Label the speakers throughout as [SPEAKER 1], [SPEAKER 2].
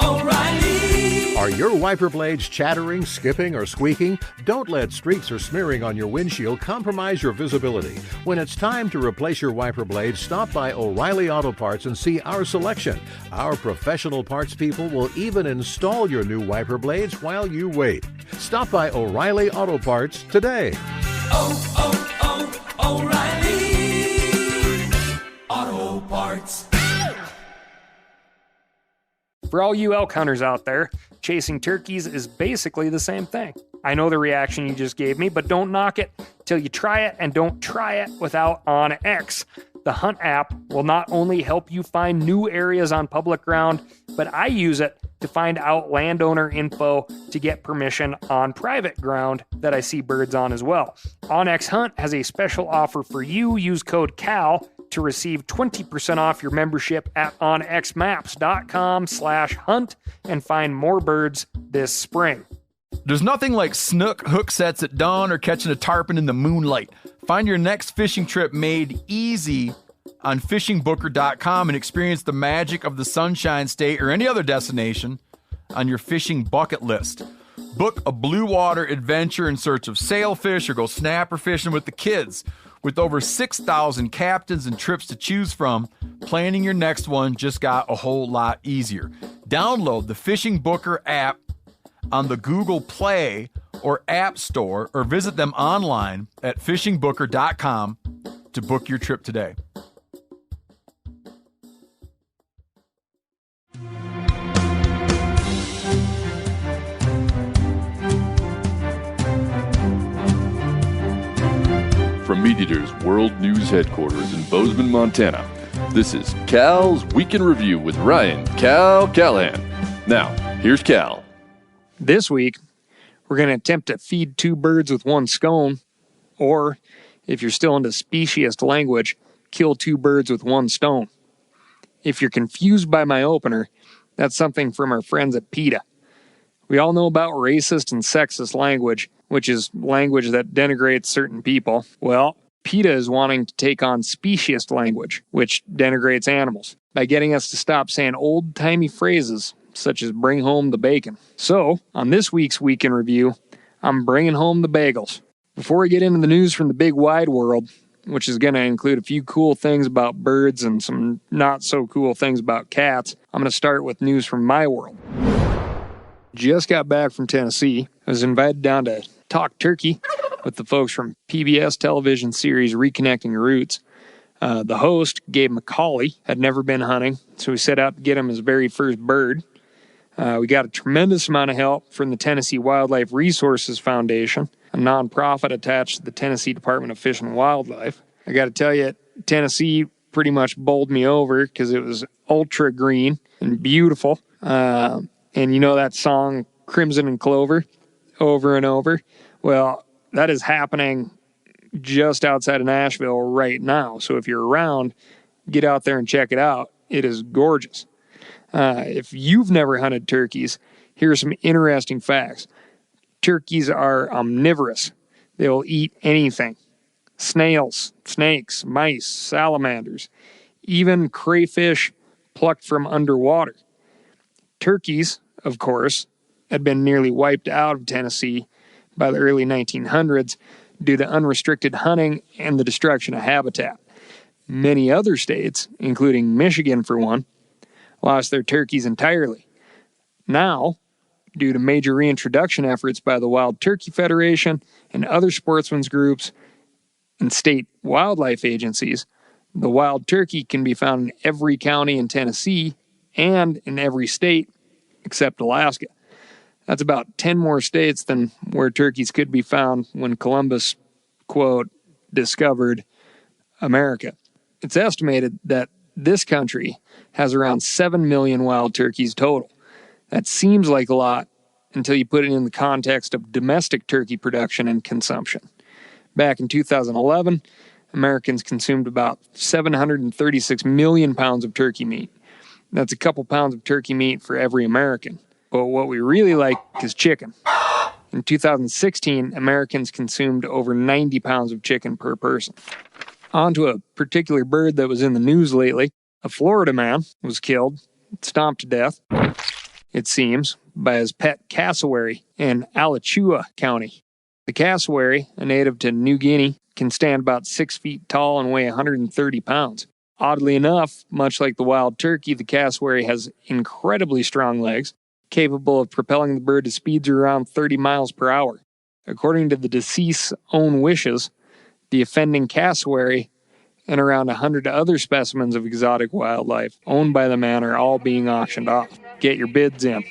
[SPEAKER 1] O'Reilly. Are your wiper blades chattering, skipping, or squeaking? Don't let streaks or smearing on your windshield compromise your visibility. When it's time to replace your wiper blades, stop by O'Reilly Auto Parts and see our selection. Our professional parts people will even install your new wiper blades while you wait. Stop by O'Reilly Auto Parts today. O'Reilly Auto Parts.
[SPEAKER 2] For all you elk hunters out there, chasing turkeys is basically the same thing. I know the reaction you just gave me, but don't knock it till you try it, and don't try it without OnX. The Hunt app will not only help you find new areas on public ground, but I use it to find out landowner info to get permission on private ground that I see birds on as well. OnX Hunt has a special offer for you. Use code CAL to receive 20% off your membership at onxmaps.com/hunt and find more birds this spring.
[SPEAKER 3] There's nothing like snook hook sets at dawn or catching a tarpon in the moonlight. Find your next fishing trip made easy on fishingbooker.com and experience the magic of the Sunshine State or any other destination on your fishing bucket list. Book a blue water adventure in search of sailfish or go snapper fishing with the kids. With over 6,000 captains and trips to choose from, planning your next one just got a whole lot easier. Download the Fishing Booker app on the Google Play or App Store, or visit them online at fishingbooker.com to book your trip today.
[SPEAKER 4] From Meat Eater's World News Headquarters in Bozeman, Montana, this is Cal's Week in Review with Ryan Cal Callahan. Now, here's Cal.
[SPEAKER 2] This week, we're going to attempt to feed two birds with one scone, or, if you're still into speciest language, kill two birds with one stone. If you're confused by my opener, that's something from our friends at PETA. We all know about racist and sexist language, which is language that denigrates certain people. Well, PETA is wanting to take on speciest language, which denigrates animals, by getting us to stop saying old-timey phrases such as bring home the bacon. So, on this week's Week in Review, I'm bringing home the bagels. Before we get into the news from the big wide world, which is going to include a few cool things about birds and some not-so-cool things about cats, I'm going to start with news from my world. Just got back from Tennessee. I was invited down to talk turkey with the folks from PBS television series Reconnecting Roots. The host, Gabe McCauley, had never been hunting, so we set out to get him his very first bird. We got a tremendous amount of help from the Tennessee Wildlife Resources Foundation, a nonprofit attached to the Tennessee Department of Fish and Wildlife. I got to tell you, Tennessee pretty much bowled me over because it was ultra green and beautiful. And you know that song, Crimson and Clover, over and over? Well, that is happening just outside of Nashville right now. So if you're around, get out there and check it out. It is gorgeous. If you've never hunted turkeys, here's some interesting facts. Turkeys are omnivorous. They will eat anything. Snails, snakes, mice, salamanders, even crayfish plucked from underwater. Turkeys, of course, had been nearly wiped out of Tennessee by the early 1900s due to unrestricted hunting and the destruction of habitat. Many other states, including Michigan for one, lost their turkeys entirely. Now, due to major reintroduction efforts by the Wild Turkey Federation and other sportsmen's groups and state wildlife agencies, the wild turkey can be found in every county in Tennessee and in every state except Alaska. That's about 10 more states than where turkeys could be found when Columbus, quote, discovered America. It's estimated that this country has around 7 million wild turkeys total. That seems like a lot until you put it in the context of domestic turkey production and consumption. Back in 2011, Americans consumed about 736 million pounds of turkey meat. That's a couple pounds of turkey meat for every American. But what we really like is chicken. In 2016, Americans consumed over 90 pounds of chicken per person. On to a particular bird that was in the news lately. A Florida man was killed stomped to death, it seems, by his pet cassowary in Alachua County. The cassowary, a native to New Guinea, can stand about 6 feet tall and weigh 130 pounds. Oddly enough, much like the wild turkey, the cassowary has incredibly strong legs, capable of propelling the bird to speeds around 30 miles per hour. According to the deceased's own wishes, the offending cassowary and around 100 other specimens of exotic wildlife owned by the man are all being auctioned off. Get your bids in.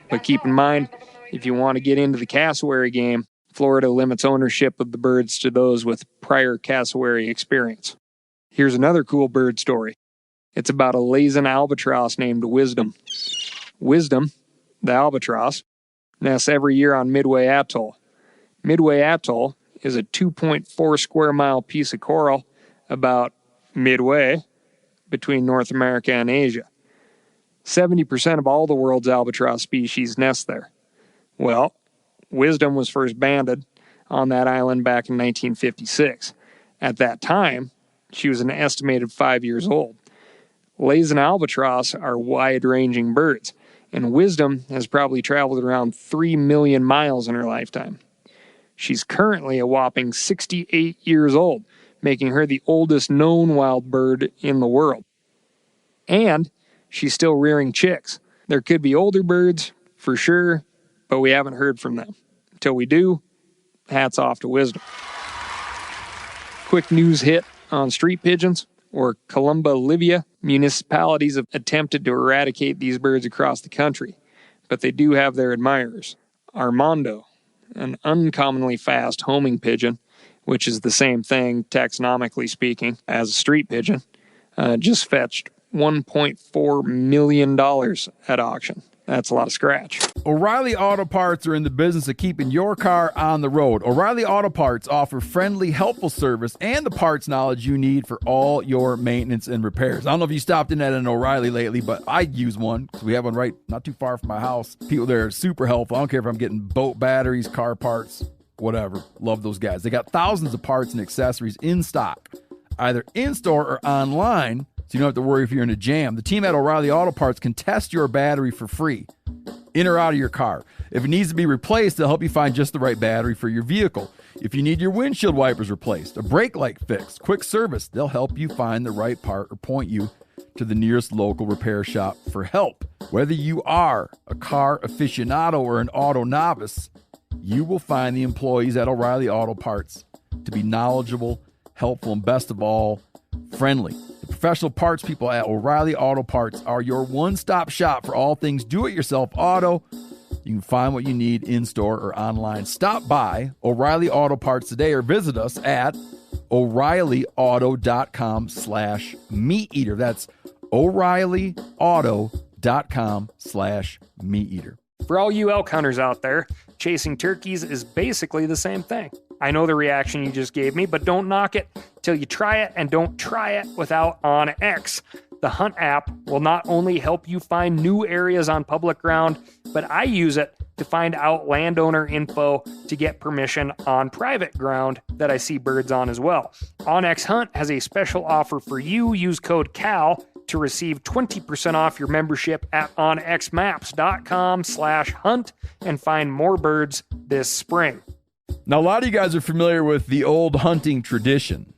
[SPEAKER 2] But keep in mind, if you want to get into the cassowary game, Florida limits ownership of the birds to those with prior cassowary experience. Here's another cool bird story. It's about a Laysan albatross named Wisdom. Wisdom, the albatross, nests every year on Midway Atoll. Midway Atoll is a 2.4 square mile piece of coral about midway between North America and Asia. 70% of all the world's albatross species nest there. Well, Wisdom was first banded on that island back in 1956. At that time, she was an estimated 5 years old. Laysan albatross are wide-ranging birds, and Wisdom has probably traveled around 3 million miles in her lifetime. She's currently a whopping 68 years old, making her the oldest known wild bird in the world. And she's still rearing chicks. There could be older birds, for sure, but we haven't heard from them. Until we do, hats off to Wisdom. Quick news hit on street pigeons, or Columba Livia. Municipalities have attempted to eradicate these birds across the country, but they do have their admirers. Armando, an uncommonly fast homing pigeon, which is the same thing, taxonomically speaking, as a street pigeon, just fetched $1.4 million at auction. That's a lot of scratch.
[SPEAKER 3] O'Reilly Auto Parts are in the business of keeping your car on the road. O'Reilly Auto Parts offer friendly, helpful service and the parts knowledge you need for all your maintenance and repairs. I don't know if you stopped in at an O'Reilly lately, but I use one because we have one right not too far from my house. People there are super helpful. I don't care if I'm getting boat batteries, car parts, whatever. Love those guys. They got thousands of parts and accessories in stock, either in-store or online, so you don't have to worry if you're in a jam. The team at O'Reilly Auto Parts can test your battery for free, in or out of your car. If it needs to be replaced, they'll help you find just the right battery for your vehicle. If you need your windshield wipers replaced, a brake light fixed, quick service, they'll help you find the right part or point you to the nearest local repair shop for help. Whether you are a car aficionado or an auto novice, you will find the employees at O'Reilly Auto Parts to be knowledgeable, helpful, and best of all, friendly. The professional parts people at O'Reilly Auto Parts are your one-stop shop for all things do-it-yourself auto. You can find what you need in-store or online. Stop by O'Reilly Auto Parts today or visit us at O'ReillyAuto.com/meateater. That's O'ReillyAuto.com/meateater.
[SPEAKER 2] For all you elk hunters out there, chasing turkeys is basically the same thing. I know the reaction you just gave me, but don't knock it till you try it, and don't try it without OnX. The Hunt app will not only help you find new areas on public ground, but I use it to find out landowner info to get permission on private ground that I see birds on as well. OnX Hunt has a special offer for you. Use code CAL to receive 20% off your membership at onxmaps.com/hunt and find more birds this spring.
[SPEAKER 3] Now, a lot of you guys are familiar with the old hunting tradition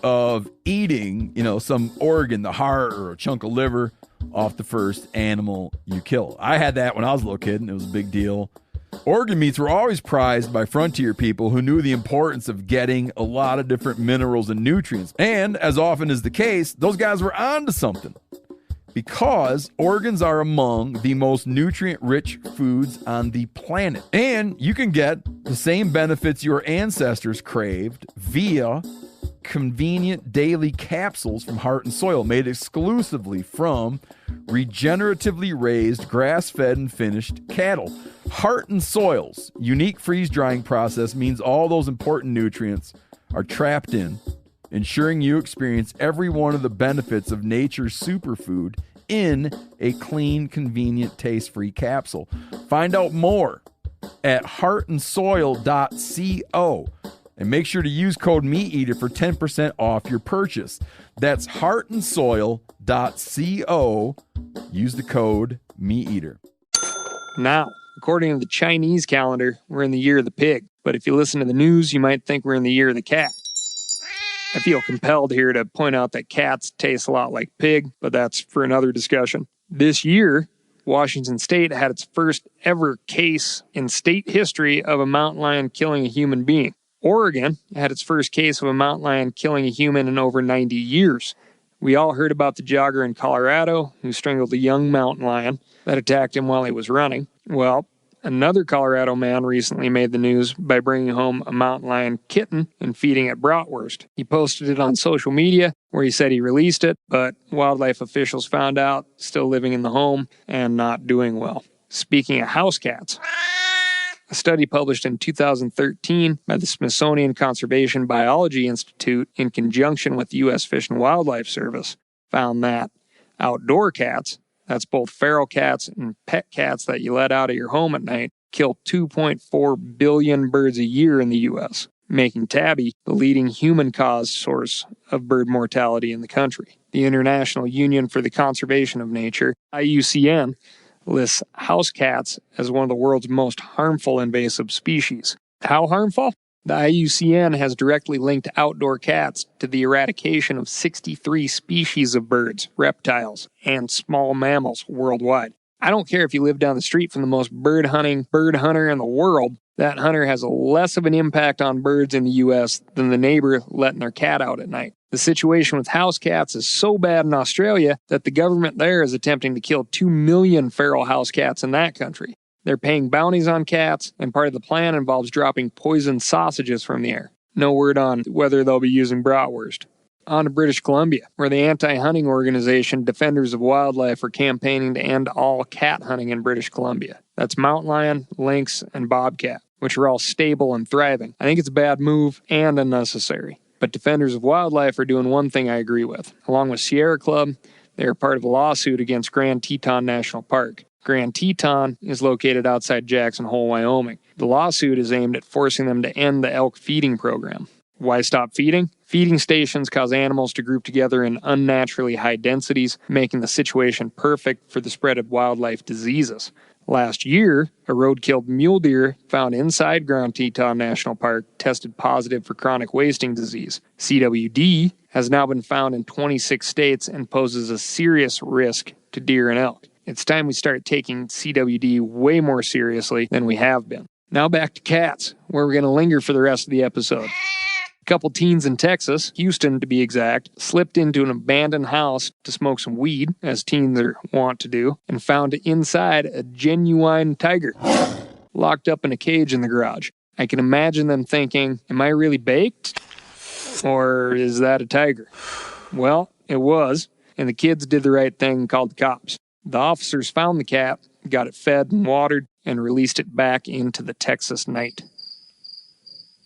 [SPEAKER 3] of eating, some organ, the heart or a chunk of liver off the first animal you kill. I had that when I was a little kid, and it was a big deal. Organ meats were always prized by frontier people who knew the importance of getting a lot of different minerals and nutrients. And as often is the case, those guys were onto something, because organs are among the most nutrient-rich foods on the planet. And you can get the same benefits your ancestors craved via convenient daily capsules from Heart and Soil, made exclusively from regeneratively raised, grass-fed, and finished cattle. Heart and Soil's unique freeze-drying process means all those important nutrients are trapped in, ensuring you experience every one of the benefits of nature's superfood in a clean, convenient, taste-free capsule. Find out more at heartandsoil.co. And make sure to use code MeatEater for 10% off your purchase. That's heartandsoil.co. Use the code MeatEater.
[SPEAKER 2] Now, according to the Chinese calendar, we're in the year of the pig. But if you listen to the news, you might think we're in the year of the cat. I feel compelled here to point out that cats taste a lot like pig, but that's for another discussion. This year, Washington State had its first ever case in state history of a mountain lion killing a human being. Oregon had its first case of a mountain lion killing a human in over 90 years. We all heard about the jogger in Colorado who strangled a young mountain lion that attacked him while he was running. Well, another Colorado man recently made the news by bringing home a mountain lion kitten and feeding it bratwurst. He posted it on social media where he said he released it, but wildlife officials found out, still living in the home and not doing well. Speaking of house cats, a study published in 2013 by the Smithsonian Conservation Biology Institute in conjunction with the U.S. Fish and Wildlife Service found that outdoor cats, that's both feral cats and pet cats that you let out of your home at night, kill 2.4 billion birds a year in the U.S., making tabby the leading human-caused source of bird mortality in the country. The International Union for the Conservation of Nature, IUCN, lists house cats as one of the world's most harmful invasive species. How harmful? The IUCN has directly linked outdoor cats to the eradication of 63 species of birds, reptiles, and small mammals worldwide. I don't care if you live down the street from the most bird-hunting bird hunter in the world, that hunter has less of an impact on birds in the U.S. than the neighbor letting their cat out at night. The situation with house cats is so bad in Australia that the government there is attempting to kill 2 million feral house cats in that country. They're paying bounties on cats, and part of the plan involves dropping poisoned sausages from the air. No word on whether they'll be using bratwurst. On to British Columbia, where the anti-hunting organization Defenders of Wildlife are campaigning to end all cat hunting in British Columbia. That's mountain lion, lynx, and bobcat, which are all stable and thriving. I think it's a bad move and unnecessary. But Defenders of Wildlife are doing one thing I agree with. Along with Sierra Club, they are part of a lawsuit against Grand Teton National Park. Grand Teton is located outside Jackson Hole, Wyoming. The lawsuit is aimed at forcing them to end the elk feeding program. Why stop feeding? Feeding stations cause animals to group together in unnaturally high densities, making the situation perfect for the spread of wildlife diseases. Last year, a road-killed mule deer found inside Grand Teton National Park tested positive for chronic wasting disease. CWD has now been found in 26 states and poses a serious risk to deer and elk. It's time we start taking CWD way more seriously than we have been. Now back to cats, where we're going to linger for the rest of the episode. A couple teens in Texas, Houston to be exact, slipped into an abandoned house to smoke some weed, as teens are wont to do, and found inside a genuine tiger, locked up in a cage in the garage. I can imagine them thinking, am I really baked? Or is that a tiger? Well, it was, and the kids did the right thing and called the cops. The officers found the cat, got it fed and watered, and released it back into the Texas night.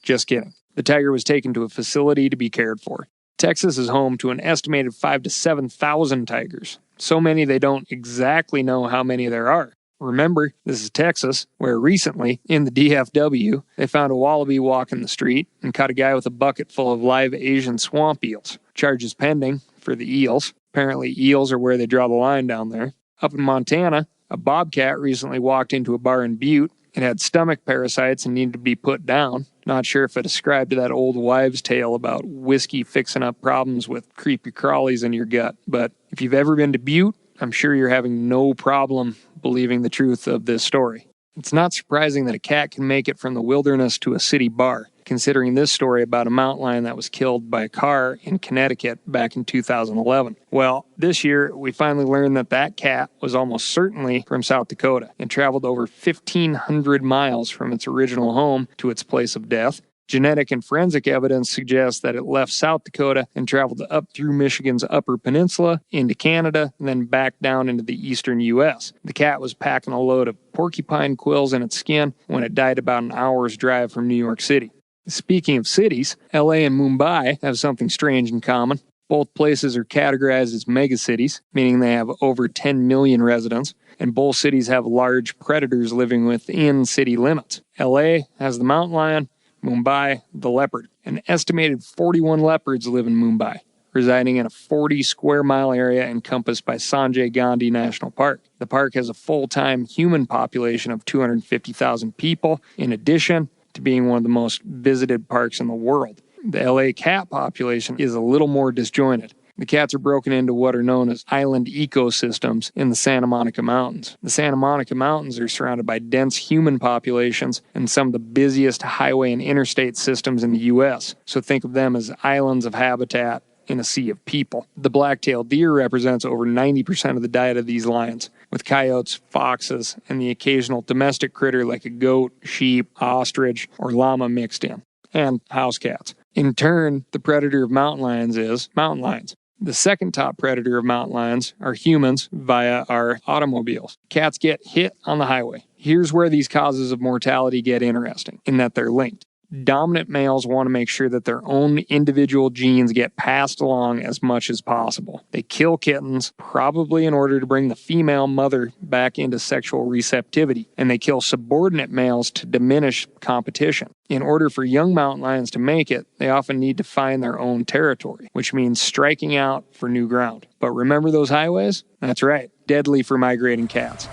[SPEAKER 2] Just kidding. The tiger was taken to a facility to be cared for. Texas is home to an estimated 5,000 to 7,000 tigers. So many they don't exactly know how many there are. Remember, this is Texas, where recently, in the DFW, they found a wallaby walking the street and caught a guy with a bucket full of live Asian swamp eels. Charges pending for the eels. Apparently, eels are where they draw the line down there. Up in Montana, a bobcat recently walked into a bar in Butte. It had stomach parasites and needed to be put down. Not sure if it ascribed to that old wives' tale about whiskey fixing up problems with creepy crawlies in your gut. But if you've ever been to Butte, I'm sure you're having no problem believing the truth of this story. It's not surprising that a cat can make it from the wilderness to a city bar, considering this story about a mountain lion that was killed by a car in Connecticut back in 2011. Well, this year, we finally learned that that cat was almost certainly from South Dakota and traveled over 1,500 miles from its original home to its place of death. Genetic and forensic evidence suggests that it left South Dakota and traveled up through Michigan's Upper Peninsula, into Canada, and then back down into the eastern U.S. The cat was packing a load of porcupine quills in its skin when it died about an hour's drive from New York City. Speaking of cities, LA and Mumbai have something strange in common. Both places are categorized as megacities, meaning they have over 10 million residents, and both cities have large predators living within city limits. LA has the mountain lion, Mumbai, the leopard. An estimated 41 leopards live in Mumbai. residing in a 40 square mile area encompassed by Sanjay Gandhi National Park. The park has a full-time human population of 250,000 people, in addition to being one of the most visited parks in the world. The LA cat population is a little more disjointed. The cats are broken into what are known as island ecosystems in the Santa Monica Mountains. The Santa Monica Mountains are surrounded by dense human populations and some of the busiest highway and interstate systems in the U.S., so think of them as islands of habitat in a sea of people. The black-tailed deer represents over 90% of the diet of these lions, with coyotes, foxes, and the occasional domestic critter like a goat, sheep, ostrich, or llama mixed in, and house cats. In turn, the predator of mountain lions is mountain lions. The second top predator of mountain lions are humans via our automobiles. Cats get hit on the highway. Here's where these causes of mortality get interesting, in that they're linked. Dominant males want to make sure that their own individual genes get passed along as much as possible. They kill kittens, probably in order to bring the female mother back into sexual receptivity, and they kill subordinate males to diminish competition. In order for young mountain lions to make it, they often need to find their own territory, which means striking out for new ground. But remember those highways? That's right, deadly for migrating cats.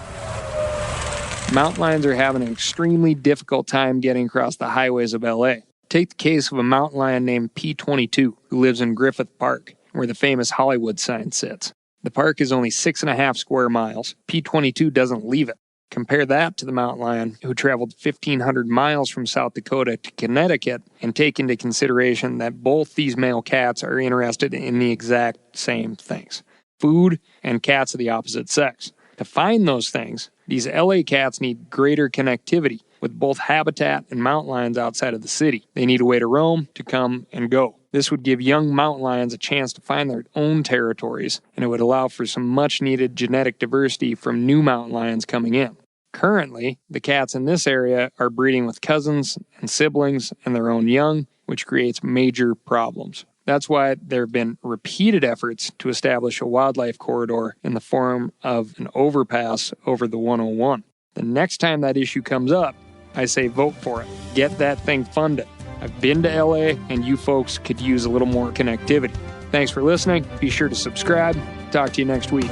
[SPEAKER 2] Mountain lions are having an extremely difficult time getting across the highways of LA. Take the case of a mountain lion named P22, who lives in Griffith Park, where the famous Hollywood sign sits. The park is only 6.5 square miles. P22 doesn't leave it. Compare that to the mountain lion who traveled 1,500 miles from South Dakota to Connecticut, and take into consideration that both these male cats are interested in the exact same things: food and cats of the opposite sex. To find those things, these LA cats need greater connectivity with both habitat and mountain lions outside of the city. They need a way to roam, to come and go. This would give young mountain lions a chance to find their own territories, and it would allow for some much-needed genetic diversity from new mountain lions coming in. Currently, the cats in this area are breeding with cousins and siblings and their own young, which creates major problems. That's why there have been repeated efforts to establish a wildlife corridor in the form of an overpass over the 101. The next time that issue comes up, I say vote for it. Get that thing funded. I've been to LA, and you folks could use a little more connectivity. Thanks for listening. Be sure to subscribe. Talk to you next week.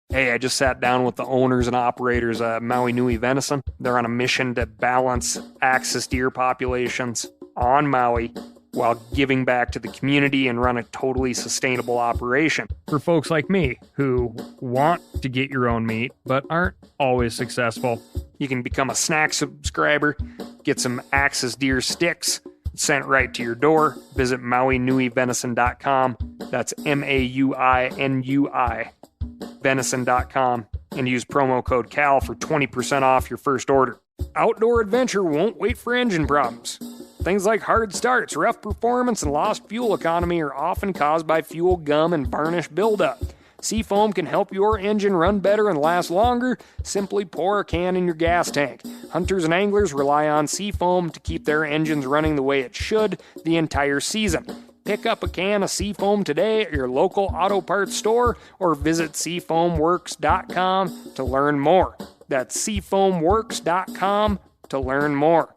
[SPEAKER 2] Hey, I just sat down with the owners and operators of Maui Nui Venison. They're on a mission to balance axis deer populations on Maui while giving back to the community and run a totally sustainable operation. For folks like me who want to get your own meat but aren't always successful, you can become a snack subscriber, get some axis deer sticks sent right to your door. Visit MauiNuiVenison.com. That's MAUINUI. venison.com, and use promo code CAL for 20% off your first order. Outdoor adventure won't wait for engine problems. Things like hard starts, rough performance, and lost fuel economy are often caused by fuel gum and varnish buildup. Seafoam can help your engine run better and last longer. Simply pour a can in your gas tank. Hunters and anglers rely on Seafoam to keep their engines running the way it should the entire season. Pick up a can of Seafoam today at your local auto parts store or visit seafoamworks.com to learn more. That's seafoamworks.com to learn more.